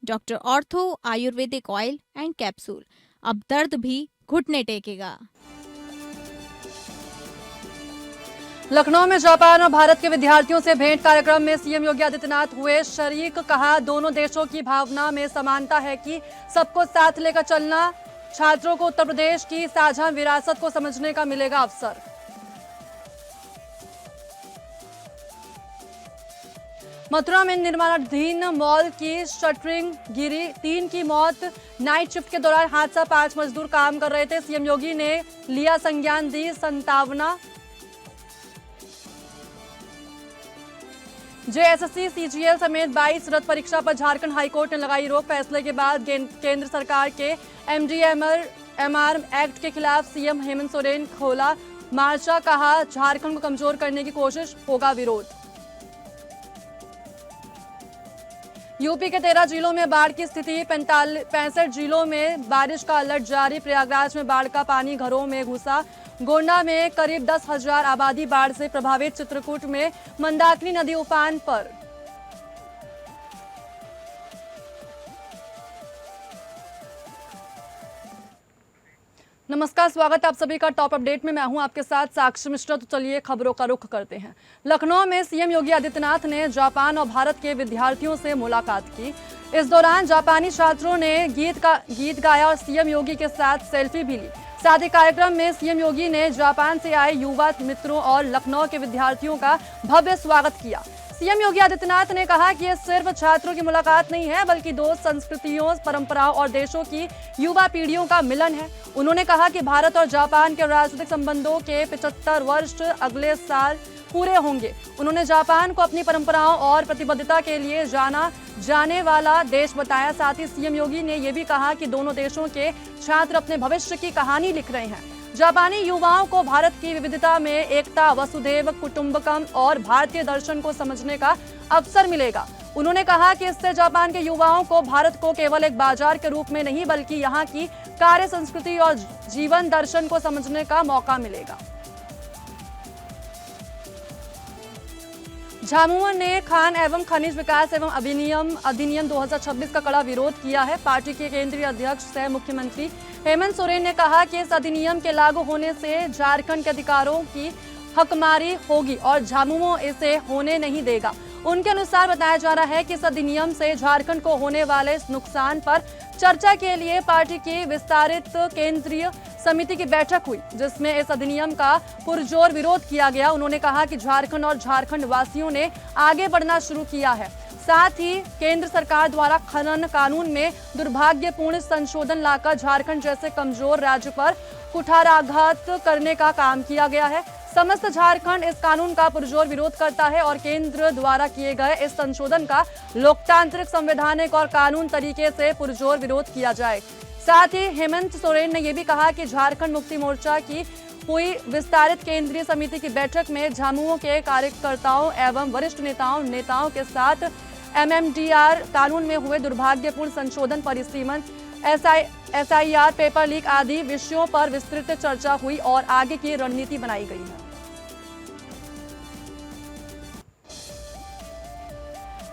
Doctor ortho Ayurvedic oil and capsule. अब दर्द भी घुटने टेकेगा। लखनऊ में जापान और भारत के विद्यार्थियों से भेंट कार्यक्रम में सीएम योगी आदित्यनाथ हुए शरीक। कहा, दोनों देशों की भावना में समानता है कि सबको साथ लेकर चलना। छात्रों को उत्तर प्रदेश की साझा विरासत को समझने का मिलेगा अवसर। मथुरा में निर्माणाधीन मॉल की शटरिंग गिरी, 3 की मौत। नाइट शिफ्ट के दौरान हादसा, 5 मजदूर काम कर रहे थे। सीएम योगी ने लिया संज्ञान, दी संतावना। जेएसएससी सीजीएल समेत 22 रद्द परीक्षा पर झारखंड हाईकोर्ट ने लगाई रोक। फैसले के बाद केंद्र सरकार के एमडीएमआर एक्ट के खिलाफ सीएम हेमंत सोरेन खोला मार्चा। कहा, झारखंड को कमजोर करने की कोशिश, होगा विरोध। यूपी के 13 जिलों में बाढ़ की स्थिति, 65 जिलों में बारिश का अलर्ट जारी। प्रयागराज में बाढ़ का पानी घरों में घुसा। गोंडा में करीब 10,000 आबादी बाढ़ से प्रभावित। चित्रकूट में मंदाकिनी नदी उफान पर। नमस्कार, स्वागत है आप सभी का टॉप अपडेट में। मैं हूं आपके साथ साक्षी मिश्रा। तो चलिए खबरों का रुख करते हैं। लखनऊ में सीएम योगी आदित्यनाथ ने जापान और भारत के विद्यार्थियों से मुलाकात की। इस दौरान जापानी छात्रों ने गीत गाया और सीएम योगी के साथ सेल्फी भी ली। साथ ही कार्यक्रम में सीएम योगी ने जापान से आए युवा मित्रों और लखनऊ के विद्यार्थियों का भव्य स्वागत किया। सीएम योगी आदित्यनाथ ने कहा कि यह सिर्फ छात्रों की मुलाकात नहीं है, बल्कि दो संस्कृतियों, परंपराओं और देशों की युवा पीढ़ियों का मिलन है। उन्होंने कहा कि भारत और जापान के राजनीतिक संबंधों के 75 वर्ष अगले साल पूरे होंगे। उन्होंने जापान को अपनी परंपराओं और प्रतिबद्धता के लिए जाना जाने वाला देश बताया। साथ ही सीएम योगी ने यह भी कहा कि दोनों देशों के छात्र अपने भविष्य की कहानी लिख रहे हैं। जापानी युवाओं को भारत की विविधता में एकता, वसुधैव कुटुंबकम और भारतीय दर्शन को समझने का अवसर मिलेगा। उन्होंने कहा कि इससे जापान के युवाओं को भारत को केवल एक बाजार के रूप में नहीं, बल्कि यहाँ की कार्य संस्कृति और जीवन दर्शन को समझने का मौका मिलेगा। झामुमो ने खान एवं खनिज विकास एवं अधिनियम 2026 का कड़ा विरोध किया है। पार्टी के केंद्रीय अध्यक्ष सह मुख्यमंत्री हेमंत सोरेन ने कहा कि इस अधिनियम के लागू होने से झारखंड के अधिकारों की हकमारी होगी और झामुमो इसे होने नहीं देगा। उनके अनुसार बताया जा रहा है कि इस अधिनियम से झारखंड को होने वाले इस नुकसान पर चर्चा के लिए पार्टी की विस्तारित केंद्रीय समिति की बैठक हुई, जिसमें इस अधिनियम का पुरजोर विरोध किया गया। उन्होंने कहा कि झारखंड और झारखंड वासियों ने आगे बढ़ना शुरू किया है। साथ ही केंद्र सरकार द्वारा खनन कानून में दुर्भाग्यपूर्ण संशोधन लाकर झारखंड जैसे कमजोर राज्य पर कुठाराघात करने का काम किया गया है। समस्त झारखंड इस कानून का पुरजोर विरोध करता है और केंद्र द्वारा किए गए इस संशोधन का लोकतांत्रिक, संवैधानिक और कानून तरीके से पुरजोर विरोध किया जाए। साथ ही हेमंत सोरेन ने यह भी कहा कि झारखंड मुक्ति मोर्चा की हुई विस्तारित केंद्रीय समिति की बैठक में झामुमो के कार्यकर्ताओं एवं वरिष्ठ नेताओं के साथ एमएमडीआर कानून में हुए दुर्भाग्यपूर्ण संशोधन, परिसीमन, एसआईआर, पेपर लीक आदि विषयों पर विस्तृत चर्चा हुई और आगे की रणनीति बनाई गई है।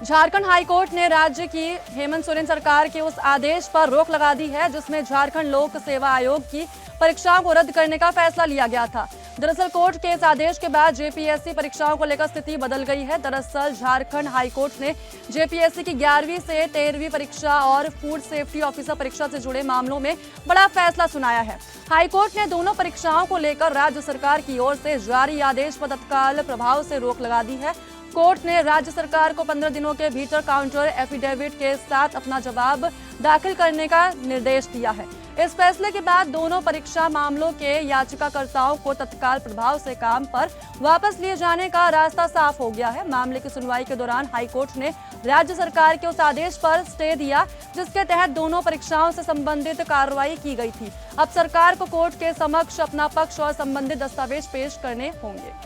झारखंड हाईकोर्ट ने राज्य की हेमंत सोरेन सरकार के उस आदेश पर रोक लगा दी है, जिसमें झारखंड लोक सेवा आयोग की परीक्षाओं को रद्द करने का फैसला लिया गया था। दरअसल कोर्ट के इस आदेश के बाद जेपीएससी परीक्षाओं को लेकर स्थिति बदल गई है। दरअसल झारखंड हाईकोर्ट ने जेपीएससी की 11वीं से 13वीं परीक्षा और फूड सेफ्टी ऑफिसर परीक्षा से जुड़े मामलों में बड़ा फैसला सुनाया है। हाईकोर्ट ने दोनों परीक्षाओं को लेकर राज्य सरकार की ओर से जारी आदेश पर तत्काल प्रभाव से रोक लगा दी है। कोर्ट ने राज्य सरकार को 15 दिनों के भीतर काउंटर एफिडेविट के साथ अपना जवाब दाखिल करने का निर्देश दिया है। इस फैसले के बाद दोनों परीक्षा मामलों के याचिकाकर्ताओं को तत्काल प्रभाव से काम पर वापस लिए जाने का रास्ता साफ हो गया है। मामले की सुनवाई के दौरान हाईकोर्ट ने राज्य सरकार के उस आदेश पर स्टे दिया, जिसके तहत दोनों परीक्षाओं से संबंधित कार्रवाई की गई थी। अब सरकार को कोर्ट के समक्ष अपना पक्ष और संबंधित दस्तावेज पेश करने होंगे।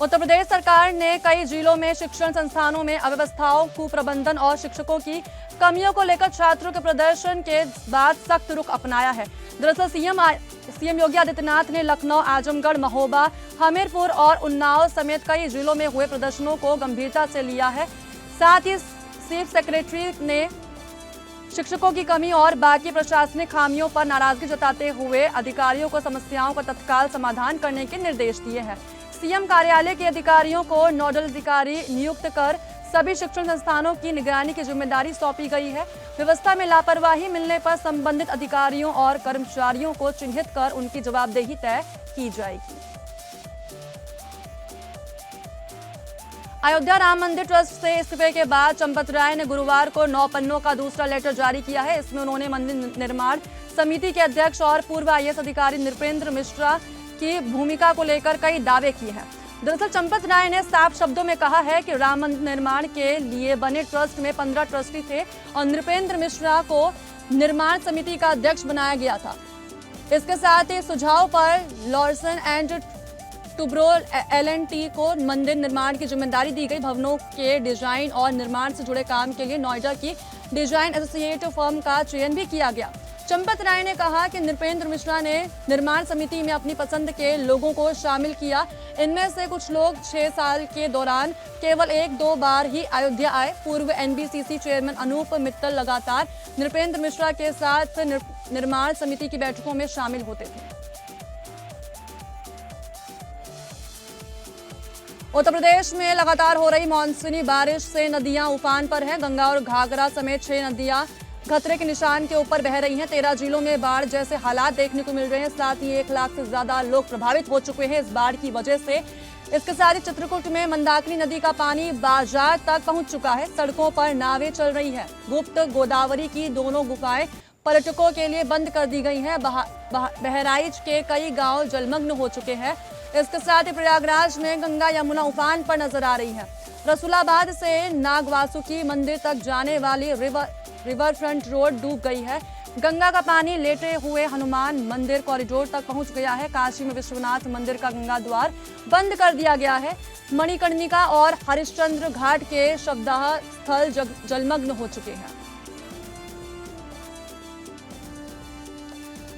उत्तर प्रदेश सरकार ने कई जिलों में शिक्षण संस्थानों में अव्यवस्थाओं, कुप्रबंधन और शिक्षकों की कमियों को लेकर छात्रों के प्रदर्शन के बाद सख्त रुख अपनाया है। दरअसल सीएम योगी आदित्यनाथ ने लखनऊ, आजमगढ़, महोबा, हमीरपुर और उन्नाव समेत कई जिलों में हुए प्रदर्शनों को गंभीरता से लिया है। साथ ही चीफ सेक्रेटरी ने शिक्षकों की कमी और बाकी प्रशासनिक खामियों पर नाराजगी जताते हुए अधिकारियों को समस्याओं का तत्काल समाधान करने के निर्देश दिए हैं। सीएम कार्यालय के अधिकारियों को नोडल अधिकारी नियुक्त कर सभी शिक्षण संस्थानों की निगरानी की जिम्मेदारी सौंपी गई है। व्यवस्था में लापरवाही मिलने पर संबंधित अधिकारियों और कर्मचारियों को चिन्हित कर उनकी जवाबदेही तय की जाएगी। अयोध्या राम मंदिर ट्रस्ट से इस्तीफे के बाद चंपत राय ने गुरुवार को 9 पन्नों का दूसरा लेटर जारी किया है। इसमें उन्होंने मंदिर निर्माण समिति के अध्यक्ष और पूर्व आईएएस अधिकारी नृपेंद्र मिश्रा की भूमिका को लेकर कई दावे किए हैं। दरअसल चंपत राय ने साफ शब्दों में कहा है कि राम मंदिर निर्माण के लिए बने ट्रस्ट में 15 ट्रस्टी थे और नृपेंद्र मिश्रा को निर्माण समिति का अध्यक्ष बनाया गया था। इसके साथ ही सुझाव पर लॉर्सन एंड टुब्रो L&T को मंदिर निर्माण की जिम्मेदारी दी गई। भवनों के डिजाइन और निर्माण से जुड़े काम के लिए नोएडा की डिजाइन एसोसिएट फर्म का चयन भी किया गया। चंपत राय ने कहा कि नृपेंद्र मिश्रा ने निर्माण समिति में अपनी पसंद के लोगों को शामिल किया। इनमें से कुछ लोग 6 साल के दौरान केवल 1-2 बार ही अयोध्या आए। पूर्व NBCC चेयरमैन अनूप मित्तल लगातार नृपेंद्र मिश्रा के साथ निर्माण समिति की बैठकों में शामिल होते थे। उत्तर प्रदेश में लगातार हो रही मानसूनी बारिश से नदियां उफान पर हैं। गंगा और घाघरा समेत 6 नदियां खतरे के निशान के ऊपर बह रही हैं। 13 जिलों में बाढ़ जैसे हालात देखने को मिल रहे हैं। साथ ही 1 लाख से ज्यादा लोग प्रभावित हो चुके हैं इस बाढ़ की वजह से। इसके साथ ही चित्रकूट में मंदाकिनी नदी का पानी बाजार तक पहुंच चुका है। सड़कों पर नावें चल रही है। गुप्त गोदावरी की दोनों गुफाएं पर्यटकों के लिए बंद कर दी गई हैं। बहराइच के कई गांव जलमग्न हो चुके हैं। इसके साथ ही प्रयागराज में गंगा यमुना उफान पर नजर आ रही है। रसूलाबाद से नागवासुकी मंदिर तक जाने वाली रिवर फ्रंट रोड डूब गई है। गंगा का पानी लेटे हुए हनुमान मंदिर कॉरिडोर तक पहुंच गया है। काशी में विश्वनाथ मंदिर का गंगा द्वार बंद कर दिया गया है। मणिकर्णिका और हरिश्चंद्र घाट के शवदाह स्थल जलमग्न हो चुके हैं।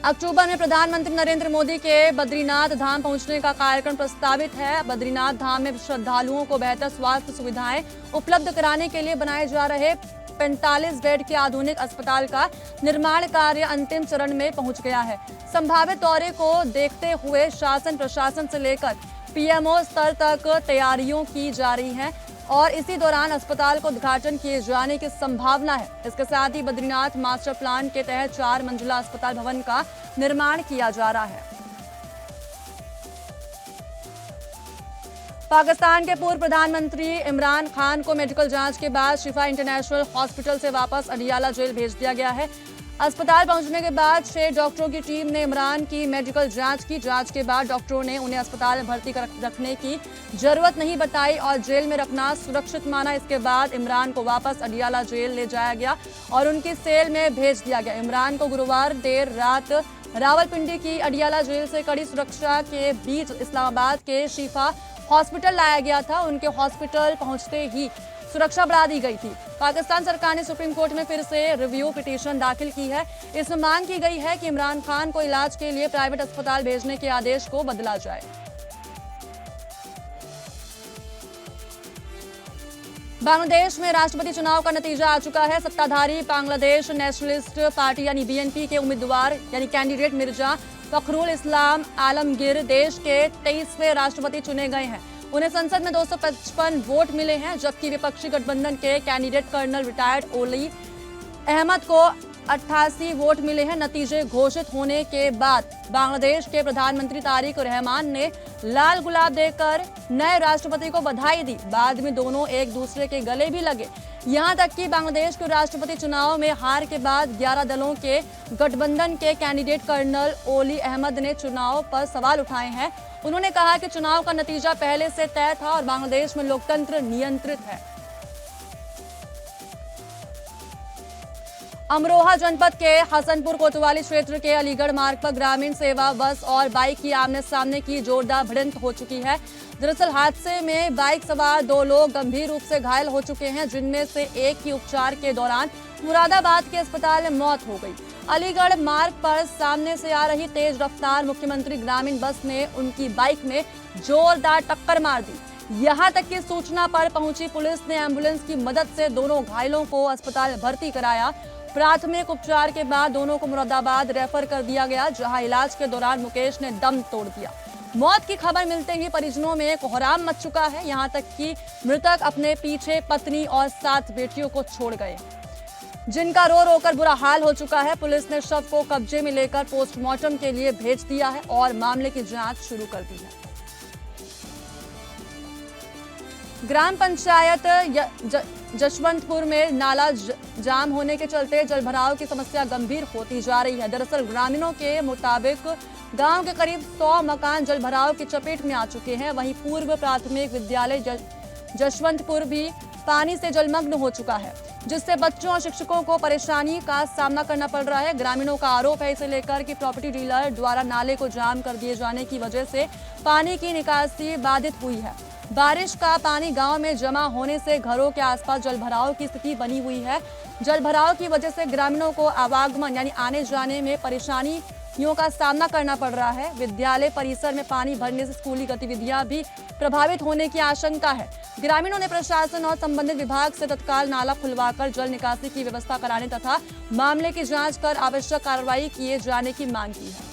अक्टूबर में प्रधानमंत्री नरेंद्र मोदी के बद्रीनाथ धाम पहुंचने का कार्यक्रम प्रस्तावित है। बद्रीनाथ धाम में श्रद्धालुओं को बेहतर स्वास्थ्य सुविधाएं उपलब्ध कराने के लिए बनाए जा रहे 45 बेड के आधुनिक अस्पताल का निर्माण कार्य अंतिम चरण में पहुंच गया है। संभावित दौरे को देखते हुए शासन प्रशासन से लेकर PMO स्तर तक तैयारियों की जा रही हैं और इसी दौरान अस्पताल को उद्घाटन किए जाने की संभावना है। इसके साथ ही बद्रीनाथ मास्टर प्लान के तहत 4 मंजिला अस्पताल भवन का निर्माण किया जा रहा है। पाकिस्तान के पूर्व प्रधानमंत्री इमरान खान को मेडिकल जांच के बाद शिफा इंटरनेशनल हॉस्पिटल से वापस अडियाला जेल भेज दिया गया है। अस्पताल पहुंचने के बाद 6 डॉक्टरों की टीम ने इमरान की मेडिकल जांच की। जांच के बाद डॉक्टरों ने उन्हें अस्पताल में भर्ती रखने की जरूरत नहीं बताई और जेल में रखना सुरक्षित माना। इसके बाद इमरान को वापस अडियाला जेल ले जाया गया और उनकी सेल में भेज दिया गया। इमरान को गुरुवार देर रात रावलपिंडी की अडियाला जेल से कड़ी सुरक्षा के बीच इस्लामाबाद के शिफा हॉस्पिटल लाया गया था। उनके हॉस्पिटल पहुंचते ही सुरक्षा बढ़ा दी गई थी। पाकिस्तान सरकार ने सुप्रीम कोर्ट में फिर से रिव्यू पिटीशन दाखिल की है। इसमें मांग की गई है कि इमरान खान को इलाज के लिए प्राइवेट अस्पताल भेजने के आदेश को बदला जाए। बांग्लादेश में राष्ट्रपति चुनाव का नतीजा आ चुका है। सत्ताधारी बांग्लादेश नेशनलिस्ट पार्टी यानी BNP के उम्मीदवार यानी कैंडिडेट मिर्जा फखरुल इस्लाम आलमगीर देश के 23वें राष्ट्रपति चुने गए हैं। उन्हें संसद में 255 वोट मिले हैं, जबकि विपक्षी गठबंधन के कैंडिडेट कर्नल रिटायर्ड ओली अहमद को 88 वोट मिले हैं। नतीजे घोषित होने के बाद बांग्लादेश के प्रधानमंत्री तारिक रहमान ने लाल गुलाब देकर नए राष्ट्रपति को बधाई दी। बाद में दोनों एक दूसरे के गले भी लगे। यहां तक कि बांग्लादेश के राष्ट्रपति चुनाव में हार के बाद 11 दलों के गठबंधन के कैंडिडेट कर्नल ओली अहमद ने चुनाव पर सवाल उठाए हैं। उन्होंने कहा कि चुनाव का नतीजा पहले से तय था और बांग्लादेश में लोकतंत्र नियंत्रित है। अमरोहा जनपद के हसनपुर कोतवाली क्षेत्र के अलीगढ़ मार्ग पर ग्रामीण सेवा बस और बाइक की आमने सामने की जोरदार भिड़ंत हो चुकी है। दरअसल हादसे में बाइक सवार 2 लोग गंभीर रूप से घायल हो चुके हैं, जिनमें से एक की उपचार के दौरान मुरादाबाद के अस्पताल में मौत हो गई। अलीगढ़ मार्ग पर सामने से आ रही तेज रफ्तार मुख्यमंत्री ग्रामीण बस ने उनकी बाइक में जोरदार टक्कर मार दी। यहां तक कि सूचना पर पहुंची पुलिस ने एम्बुलेंस की मदद से दोनों घायलों को अस्पताल में भर्ती कराया। प्राथमिक उपचार के बाद दोनों को मुरादाबाद रेफर कर दिया गया, जहां इलाज के दौरान मुकेश ने दम तोड़ दिया। मौत की खबर मिलते ही परिजनों में कोहराम मच चुका है। यहां तक कि मृतक अपने पीछे पत्नी और 7 बेटियों को छोड़ गए, जिनका रो रो कर बुरा हाल हो चुका है। पुलिस ने शव को कब्जे में लेकर पोस्टमार्टम के लिए भेज दिया है और मामले की जांच शुरू कर दी है। ग्राम पंचायत जशवंतपुर में नाला जाम होने के चलते जलभराव की समस्या गंभीर होती जा रही है। दरअसल ग्रामीणों के मुताबिक गांव के करीब 100 मकान जलभराव की चपेट में आ चुके हैं। वहीं पूर्व प्राथमिक विद्यालय जशवंतपुर भी पानी से जलमग्न हो चुका है, जिससे बच्चों और शिक्षकों को परेशानी का सामना करना पड़ रहा है। ग्रामीणों का आरोप है इसे लेकर कि प्रॉपर्टी डीलर द्वारा नाले को जाम कर दिए जाने की वजह से पानी की निकासी बाधित हुई है। बारिश का पानी गांव में जमा होने से घरों के आसपास जलभराव की स्थिति बनी हुई है। जलभराव की वजह से ग्रामीणों को आवागमन यानी आने जाने में परेशानियों का सामना करना पड़ रहा है। विद्यालय परिसर में पानी भरने से स्कूली गतिविधियां भी प्रभावित होने की आशंका है। ग्रामीणों ने प्रशासन और संबंधित विभाग से तत्काल नाला खुलवाकर जल निकासी की व्यवस्था कराने तथा मामले की जांच कर आवश्यक कार्रवाई किए जाने की मांग की है।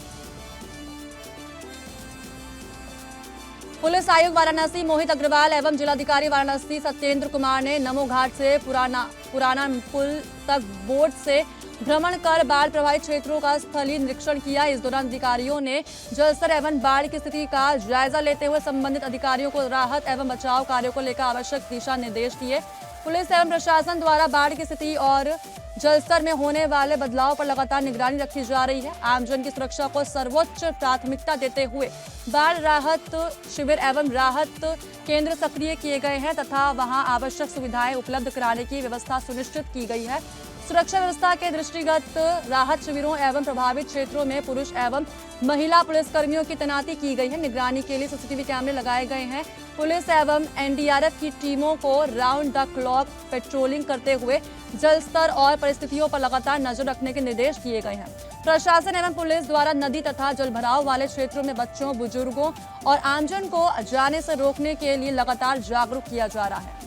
पुलिस आयुक्त वाराणसी मोहित अग्रवाल एवं जिलाधिकारी वाराणसी सत्येंद्र कुमार ने नमो घाट से पुराना पुल तक बोट से भ्रमण कर बाढ़ प्रभावित क्षेत्रों का स्थलीय निरीक्षण किया। इस दौरान अधिकारियों ने जलस्तर एवं बाढ़ की स्थिति का जायजा लेते हुए संबंधित अधिकारियों को राहत एवं बचाव कार्यों को लेकर आवश्यक दिशा निर्देश दिए। पुलिस एवं प्रशासन द्वारा बाढ़ की स्थिति और जलस्तर में होने वाले बदलाव पर लगातार निगरानी रखी जा रही है। आमजन की सुरक्षा को सर्वोच्च प्राथमिकता देते हुए बाढ़ राहत शिविर एवं राहत केंद्र सक्रिय किए गए हैं तथा वहां आवश्यक सुविधाएं उपलब्ध कराने की व्यवस्था सुनिश्चित की गई है। सुरक्षा व्यवस्था के दृष्टिगत राहत शिविरों एवं प्रभावित क्षेत्रों में पुरुष एवं महिला पुलिसकर्मियों की तैनाती की गई है। निगरानी के लिए सीसीटीवी कैमरे लगाए गए हैं। पुलिस एवं एनडीआरएफ की टीमों को राउंड द क्लॉक पेट्रोलिंग करते हुए जलस्तर और परिस्थितियों पर लगातार नजर रखने के निर्देश दिए गए हैं। प्रशासन एवं पुलिस द्वारा नदी तथा जलभराव वाले क्षेत्रों में बच्चों, बुजुर्गों और आमजन को जाने से रोकने के लिए लगातार जागरूक किया जा रहा है।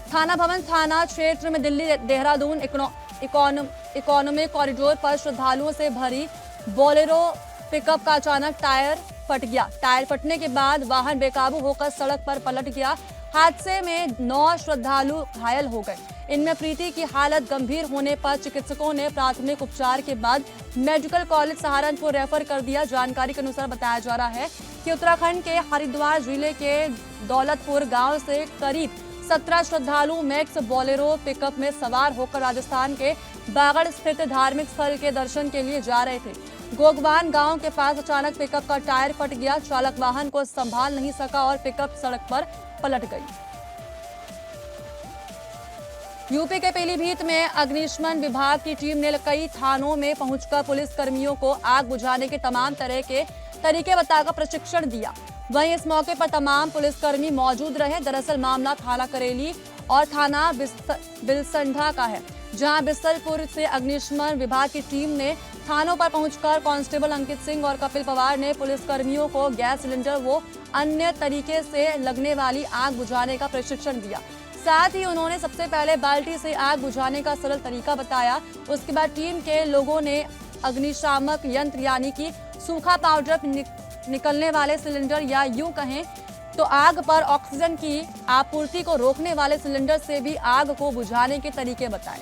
थाना भवन थाना क्षेत्र में दिल्ली देहरादून इकोनॉमिक कॉरिडोर पर श्रद्धालुओं से भरी बोलेरो पिकअप का अचानक टायर फट गया। टायर फटने के बाद वाहन बेकाबू होकर सड़क पर पलट गया। हादसे में 9 श्रद्धालु घायल हो गए। इनमें प्रीति की हालत गंभीर होने पर चिकित्सकों ने प्राथमिक उपचार के बाद मेडिकल कॉलेज सहारनपुर रेफर कर दिया। जानकारी के अनुसार बताया जा रहा है कि उत्तराखंड के हरिद्वार जिले के दौलतपुर गांव से करीब 17 श्रद्धालु मैक्स बोलेरो पिकअप में सवार होकर राजस्थान के बागड़ स्थित धार्मिक स्थल के दर्शन के लिए जा रहे थे। गोगवान गांव के पास अचानक पिकअप का टायर फट गया। चालक वाहन को संभाल नहीं सका और पिकअप सड़क पर पलट गई। यूपी के पीलीभीत में अग्निशमन विभाग की टीम ने कई थानों में पहुंचकर पुलिस कर्मियों को आग बुझाने के तमाम तरह के तरीके बताकर प्रशिक्षण दिया। वहीं इस मौके पर तमाम पुलिसकर्मी मौजूद रहे। दरअसल मामला थाना करेली और थाना बिलसंढा का है, जहां बिसलपुर से अग्निशमन विभाग की टीम ने थानों पर पहुंचकर कांस्टेबल अंकित सिंह और कपिल पवार ने पुलिसकर्मियों को गैस सिलेंडर व अन्य तरीके से लगने वाली आग बुझाने का प्रशिक्षण दिया। साथ ही उन्होंने सबसे पहले बाल्टी से आग बुझाने का सरल तरीका बताया। उसके बाद टीम के लोगों ने अग्निशामक यंत्र यानी कि सूखा पाउडर निकलने वाले सिलेंडर या यूं कहें तो आग पर ऑक्सीजन की आपूर्ति को रोकने वाले सिलेंडर से भी आग को बुझाने के तरीके बताए।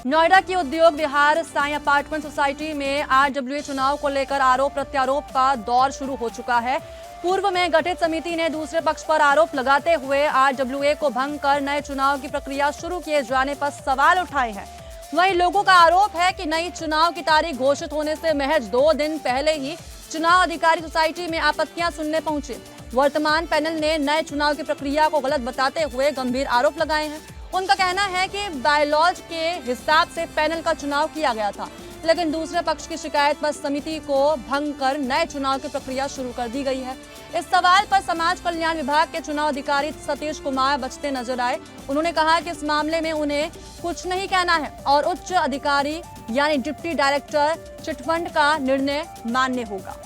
नोएडा की उद्योग विहार साई अपार्टमेंट सोसाइटी में आरडब्ल्यूए चुनाव को लेकर आरोप प्रत्यारोप का दौर शुरू हो चुका है। पूर्व में गठित समिति ने दूसरे पक्ष पर आरोप लगाते हुए आरडब्ल्यूए को भंग कर नए चुनाव की प्रक्रिया शुरू किए जाने पर सवाल उठाए हैं। वहीं लोगों का आरोप है कि नई चुनाव की तारीख घोषित होने से महज 2 दिन पहले ही चुनाव अधिकारी सोसाइटी में आपत्तियां सुनने पहुंचे। वर्तमान पैनल ने नए चुनाव की प्रक्रिया को गलत बताते हुए गंभीर आरोप लगाए हैं। उनका कहना है कि बायलॉज के हिसाब से पैनल का चुनाव किया गया था, लेकिन दूसरे पक्ष की शिकायत पर समिति को भंग कर नए चुनाव की प्रक्रिया शुरू कर दी गई है। इस सवाल पर समाज कल्याण विभाग के चुनाव अधिकारी सतीश कुमार बचते नजर आए। उन्होंने कहा कि इस मामले में उन्हें कुछ नहीं कहना है और उच्च अधिकारी यानी डिप्टी डायरेक्टर चिटफंड का निर्णय मान्य होगा।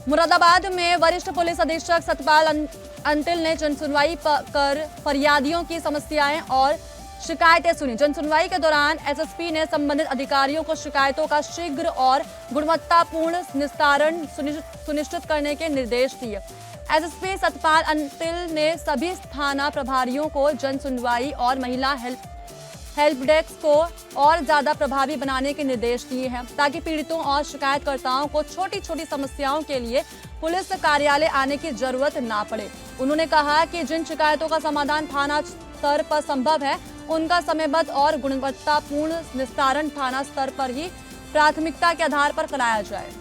मुरादाबाद में वरिष्ठ पुलिस अधीक्षक सतपाल अंतिल ने जनसुनवाई कर फरियादियों की समस्याएं और शिकायतें सुनी। जनसुनवाई के दौरान एसएसपी ने संबंधित अधिकारियों को शिकायतों का शीघ्र और गुणवत्तापूर्ण निस्तारण सुनिश्चित करने के निर्देश दिए। एसएसपी सतपाल अंतिल ने सभी थाना प्रभारियों को जनसुनवाई और महिला हेल्प डेस्क को और ज्यादा प्रभावी बनाने के निर्देश दिए हैं ताकि पीड़ितों और शिकायतकर्ताओं को छोटी छोटी समस्याओं के लिए पुलिस कार्यालय आने की जरूरत ना पड़े। उन्होंने कहा कि जिन शिकायतों का समाधान थाना स्तर पर संभव है उनका समयबद्ध और गुणवत्तापूर्ण निस्तारण थाना स्तर पर ही प्राथमिकता के आधार पर कराया जाए।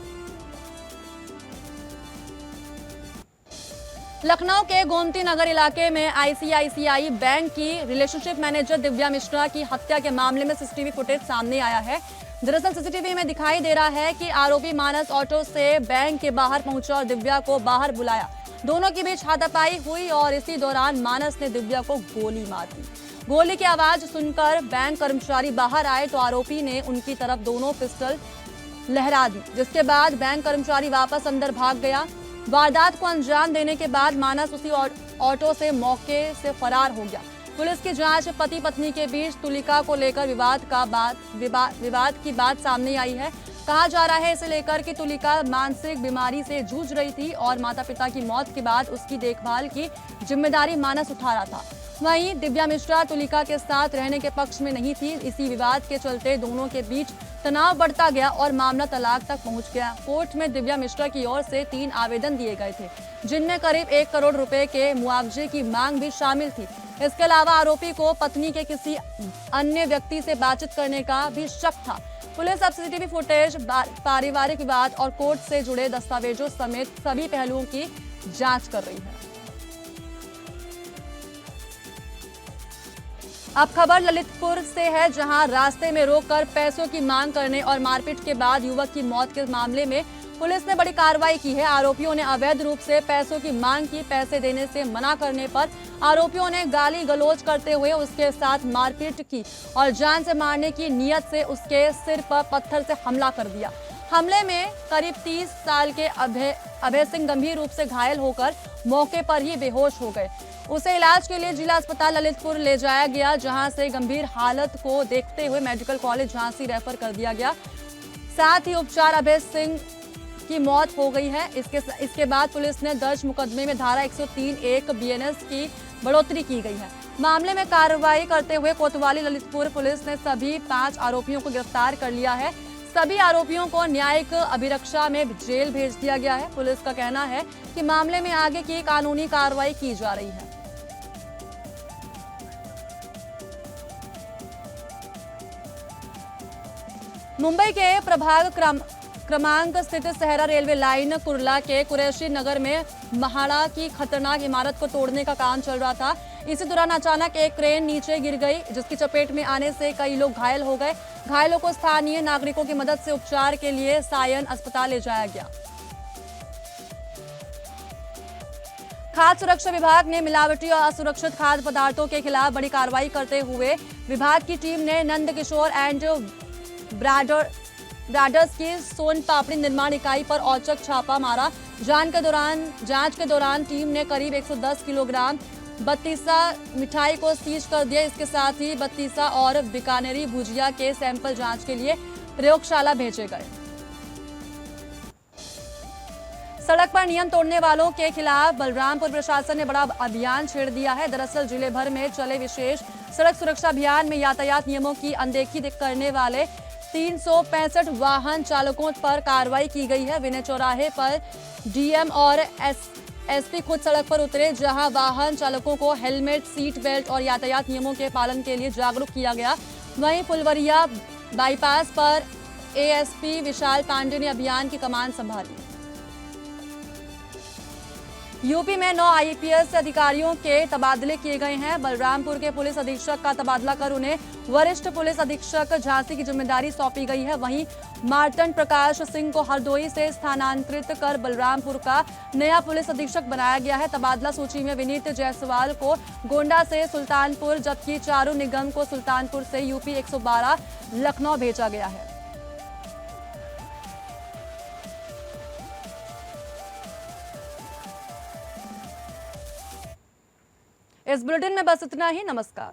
लखनऊ के गोमती नगर इलाके में आईसीआईसीआई बैंक की रिलेशनशिप मैनेजर दिव्या मिश्रा की हत्या के मामले में सीसीटीवी फुटेज सामने आया है। दरअसल सीसीटीवी में दिखाई दे रहा है कि आरोपी मानस ऑटो से बैंक के बाहर पहुंचा और दिव्या को बाहर बुलाया। दोनों के बीच हाथापाई हुई और इसी दौरान मानस ने दिव्या को गोली मार दी। गोली की आवाज सुनकर बैंक कर्मचारी बाहर आए तो आरोपी ने उनकी तरफ दोनों पिस्टल लहरा दी, जिसके बाद बैंक कर्मचारी वापस अंदर भाग गया। वारदात को अंजाम देने के बाद मानस उसी ऑटो से मौके से फरार हो गया। पुलिस की जांच पति पत्नी के बीच तुलिका को लेकर विवाद की बात सामने आई है। कहा जा रहा है इसे लेकर कि तुलिका मानसिक बीमारी से जूझ रही थी और माता पिता की मौत के बाद उसकी देखभाल की जिम्मेदारी मानस उठा रहा था। वहीं दिव्या मिश्रा तुलिका के साथ रहने के पक्ष में नहीं थी। इसी विवाद के चलते दोनों के बीच तनाव बढ़ता गया और मामला तलाक तक पहुंच गया। कोर्ट में दिव्या मिश्रा की ओर से 3 आवेदन दिए गए थे, जिनमें करीब 1 करोड़ रुपए के मुआवजे की मांग भी शामिल थी। इसके अलावा आरोपी को पत्नी के किसी अन्य व्यक्ति से बातचीत करने का भी शक था। पुलिस अब सीसीटीवी फुटेज, पारिवारिक विवाद और कोर्ट से जुड़े दस्तावेजों समेत सभी पहलुओं की जांच कर रही है। अब खबर ललितपुर से है, जहां रास्ते में रोककर पैसों की मांग करने और मारपीट के बाद युवक की मौत के मामले में पुलिस ने बड़ी कार्रवाई की है। आरोपियों ने अवैध रूप से पैसों की मांग की। पैसे देने से मना करने पर आरोपियों ने गाली गलौज करते हुए उसके साथ मारपीट की और जान से मारने की नीयत से उसके सिर पर पत्थर से हमला कर दिया। हमले में करीब 30 साल के अभय सिंह गंभीर रूप से घायल होकर मौके पर ही बेहोश हो गए। उसे इलाज के लिए जिला अस्पताल ललितपुर ले जाया गया, जहां से गंभीर हालत को देखते हुए मेडिकल कॉलेज झांसी रेफर कर दिया गया। साथ ही उपचार अभय सिंह की मौत हो गई है। इसके बाद पुलिस ने दर्ज मुकदमे में धारा 103(1) BNS की बढ़ोतरी की गई है। मामले में कार्रवाई करते हुए कोतवाली ललितपुर पुलिस ने सभी 5 आरोपियों को गिरफ्तार कर लिया है। सभी आरोपियों को न्यायिक अभिरक्षा में जेल भेज दिया गया है। पुलिस का कहना है कि मामले में आगे की कानूनी कार्रवाई की जा रही है। मुंबई के प्रभाग क्रमांक स्थित सहरा रेलवे लाइन कुर्ला के कुरैशी नगर में महाड़ा की खतरनाक इमारत को तोड़ने का काम चल रहा था। इसी दौरान अचानक एक क्रेन नीचे गिर गई, जिसकी चपेट में आने से कई लोग घायल हो गए। घायलों को स्थानीय नागरिकों की मदद से उपचार के लिए सायन अस्पताल ले जाया गया। खाद्य सुरक्षा विभाग ने मिलावटी और असुरक्षित खाद्य पदार्थों के खिलाफ बड़ी कार्रवाई करते हुए विभाग की टीम ने नंद किशोर एंड ब्राडर्स की सोन पापड़ी निर्माण इकाई पर औचक छापा मारा। जांच के दौरान टीम ने करीब 110 किलोग्राम बत्तीसा मिठाई को सीज कर दिया। इसके साथ ही बत्तीसा और बीकानेरी भुजिया के सैंपल जांच के लिए प्रयोगशाला भेजे गए। सड़क पर नियम तोड़ने वालों के खिलाफ बलरामपुर प्रशासन ने बड़ा अभियान छेड़ दिया है। दरअसल जिले भर में चले विशेष सड़क सुरक्षा अभियान में यातायात नियमों की अनदेखी करने वाले 365 वाहन चालकों पर कार्रवाई की गई है। विनय चौराहे पर डीएम और एसपी खुद सड़क पर उतरे, जहां वाहन चालकों को हेलमेट, सीट बेल्ट और यातायात नियमों के पालन के लिए जागरूक किया गया। वहीं फुलवरिया बाईपास पर एएसपी विशाल पांडे ने अभियान की कमान संभाली। यूपी में 9 आईपीएस अधिकारियों के तबादले किए गए हैं। बलरामपुर के पुलिस अधीक्षक का तबादला कर उन्हें वरिष्ठ पुलिस अधीक्षक झांसी की जिम्मेदारी सौंपी गई है। वहीं मार्तंड प्रकाश सिंह को हरदोई से स्थानांतरित कर बलरामपुर का नया पुलिस अधीक्षक बनाया गया है। तबादला सूची में विनीत जायसवाल को गोंडा से सुल्तानपुर, जबकि चारू निगम को सुल्तानपुर से यूपी 112 लखनऊ भेजा गया है। इस बुलेटिन में बस इतना ही। नमस्कार।